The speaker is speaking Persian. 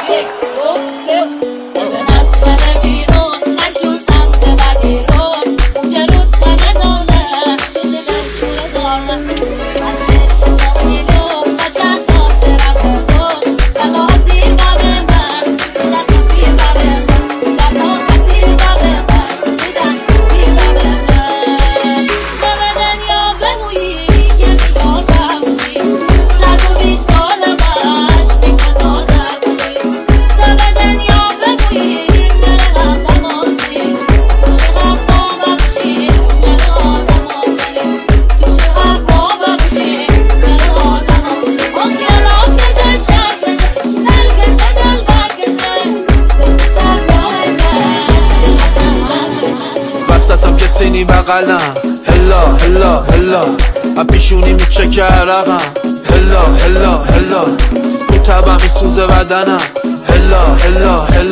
1 2 3 بزن از بره بیرون نشو سمت بدیرون چه رود خانه دانه دیده دل چوره دانه از سر کنیلو بچه تا طرف خود دلا زیر باب من دست بیر باب من دلا زیر باب من دست بیر باب من دم دنیا بمویی که نگاه بمویی 120 سال باش بیکنار نبودی دم دنیا بمویی من هم نماندی پیش غفا بخشی من آدم آدمی پیش غفا بخشی من آدم آدمی آخیالا کده شب بده دل کشه دل بکشه به سرگاه من وسطم کسی نی بغلم هلا هلا هلا پیشونی میچکه عرقم هلا هلا هلا رو تبم میسوزه بدنم هلا هلا هلا